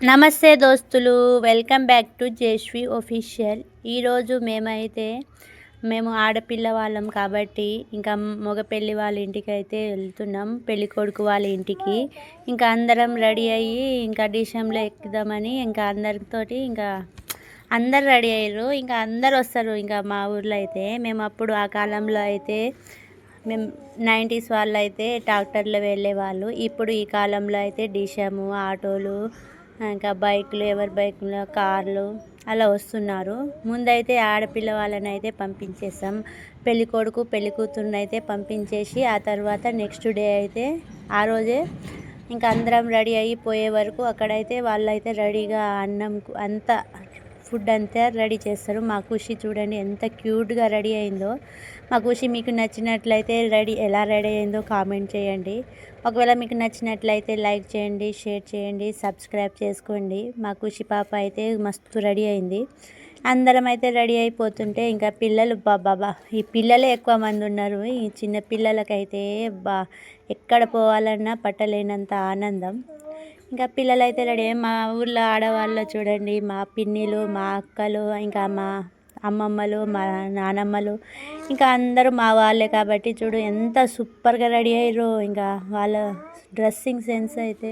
నమస్తే దోస్తులు, welcome back to జేష్వి official. ఈరోజు మేము ఆడపిల్ల వాళ్ళం కాబట్టి ఇంకా మగ పెళ్ళి వాళ్ళ ఇంటికి అయితే వెళ్తున్నాం, పెళ్ళి కొడుకు వాళ్ళ ఇంటికి. ఇంకా అందరం రెడీ అయ్యి ఇంకా డిషంలో ఎక్కుదామని ఇంకా అందరితోటి అందరు రెడీ అయ్యారు. ఇంకా అందరు వస్తారు. ఇంకా మా ఊర్లో అయితే మేము అప్పుడు ఆ కాలంలో అయితే మేము 90s వాళ్ళు అయితే ట్రాక్టర్లో వెళ్ళేవాళ్ళు. ఇప్పుడు ఈ కాలంలో అయితే డిషము, ఆటోలు, ఇంకా బైకులు, ఎవరి బైకులు, కార్లు అలా వస్తున్నారు. ముందైతే ఆడపిల్ల వాళ్ళని అయితే పంపించేసాం. పెళ్ళి కొడుకు పెళ్ళి కూతురుని అయితే పంపించేసి ఆ తర్వాత నెక్స్ట్ డే అయితే ఆ రోజే ఇంకా అందరం రెడీ అయిపోయే వరకు అక్కడైతే వాళ్ళైతే రెడీగా అన్నం అంతా ఫుడ్ అంతా రెడీ చేస్తారు. మా ఖుషి చూడండి ఎంత క్యూట్గా రెడీ అయిందో. మా ఖుషి మీకు నచ్చినట్లయితే ఎలా రెడీ అయిందో కామెంట్ చేయండి. ఒకవేళ మీకు నచ్చినట్లయితే లైక్ చేయండి, షేర్ చేయండి, సబ్స్క్రైబ్ చేసుకోండి. మా ఖుషి పాప అయితే మస్తు రెడీ అయింది. అందరం అయితే రెడీ అయిపోతుంటే ఇంకా పిల్లలు బాబా ఈ పిల్లలే ఎక్కువ మంది ఉన్నారు. ఈ చిన్న పిల్లలకైతే ఎక్కడ పోవాలన్నా పట్టలేనంత ఆనందం. ఇంకా పిల్లలు అయితే రెడీ. మా ఊర్లో ఆడవాళ్ళు చూడండి, మా పిన్నిలు, మా అక్కలు, ఇంకా మా అమ్మమ్మలు, మా నానమ్మలు, ఇంకా అందరూ మా వాళ్ళే కాబట్టి చూడు ఎంత సూపర్గా రెడీ అయ్యారో. ఇంకా వాళ్ళ డ్రెస్సింగ్ సెన్స్ అయితే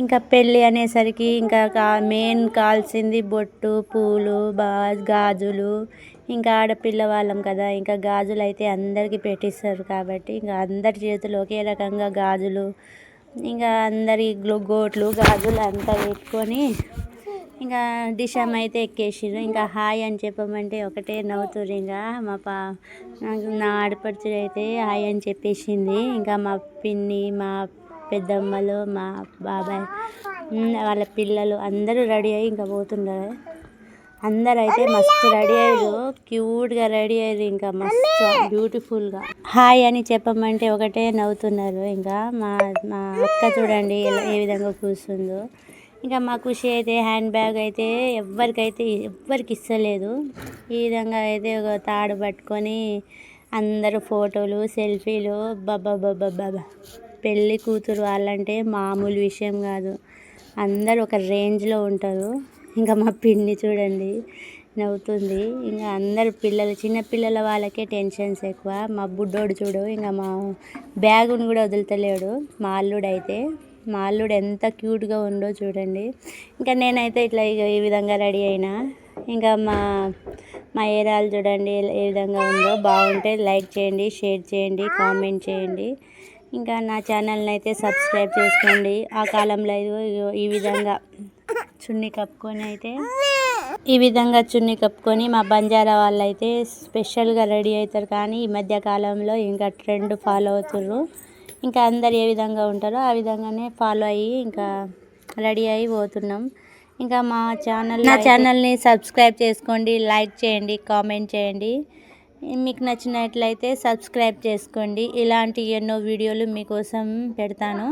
ఇంకా పెళ్ళి అనేసరికి ఇంకా మెయిన్ కావాల్సింది బొట్టు, పూలు, గాజులు. ఇంకా ఆడపిల్ల వాళ్ళం కదా, ఇంకా గాజులు అయితే అందరికీ పెట్టిస్తారు కాబట్టి ఇంకా అందరి చేతులు ఒకే రకంగా గాజులు, ఇంకా అందరి గోట్లు, గాజులు అంతా పెట్టుకొని ఇంకా డిషమ్ అయితే ఎక్కేసారు. ఇంకా హాయ్ అని చెప్పమంటే ఒకటే నవ్వుతురు. ఇంకా నా ఆడపడుచు అయితే హాయ్ అని చెప్పేసింది. ఇంకా మా పిన్ని, మా పెద్దమ్మలు, మా బాబాయ్ వాళ్ళ పిల్లలు అందరూ రెడీ అయ్యి ఇంకా పోతున్నారు. అందరూ అయితే మస్తు రెడీ అయ్యారు, క్యూట్గా రెడీ అయ్యారు, ఇంకా మస్తు బ్యూటిఫుల్గా హాయ్ అని చెప్పమంటే ఒకటే నవ్వుతున్నారు. ఇంకా మా అక్క చూడండి ఏ విధంగా కూర్చుందో. ఇంకా మా ఖుషి అయితే హ్యాండ్ బ్యాగ్ అయితే ఎవ్వరికి ఇస్తలేదు. ఈ విధంగా అయితే ఒక తాడు పట్టుకొని అందరూ ఫోటోలు, సెల్ఫీలు. బాబా పెళ్ళి కూతురు వాళ్ళంటే మామూలు విషయం కాదు, అందరూ ఒక రేంజ్లో ఉంటారు. ఇంకా మా పిన్ని చూడండి నవ్వుతుంది. ఇంకా అందరు చిన్నపిల్లల వాళ్ళకే టెన్షన్స్ ఎక్కువ. మా బుడ్డోడు చూడు ఇంకా మా బ్యాగును కూడా వదులుతలేడు. మా అల్లుడు ఎంత క్యూట్గా ఉందో చూడండి. ఇంకా నేనైతే ఇట్లా ఈ విధంగా రెడీ అయినా. ఇంకా మా ఏరాలు చూడండి ఏ విధంగా ఉందో. బాగుంటే లైక్ చేయండి, షేర్ చేయండి, కామెంట్ చేయండి. ఇంకా నా ఛానల్ని అయితే సబ్స్క్రైబ్ చేసుకోండి. ఆ కాలంలో ఈ విధంగా చున్నీ కప్పుకొని మా బంజారా వాళ్ళు అయితే స్పెషల్గా రెడీ అవుతారు. కానీ ఈ మధ్య కాలంలో ఇంకా ట్రెండ్ ఫాలో అవుతుర్రు. ఇంకా అందరు ఏ విధంగా ఉంటారో ఆ విధంగానే ఫాలో అయ్యి ఇంకా రెడీ అయ్యి పోతున్నాం. ఇంకా నా ఛానల్ని సబ్స్క్రైబ్ చేసుకోండి, లైక్ చేయండి, కామెంట్ చేయండి. మీకు నచ్చినట్లయితే సబ్స్క్రైబ్ చేసుకోండి. ఇలాంటి ఎన్నో వీడియోలు మీకోసం పెడతాను.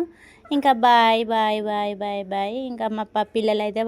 ఇంకా bye bye bye bye bye. ఇంకా మా పిల్లలు అయితే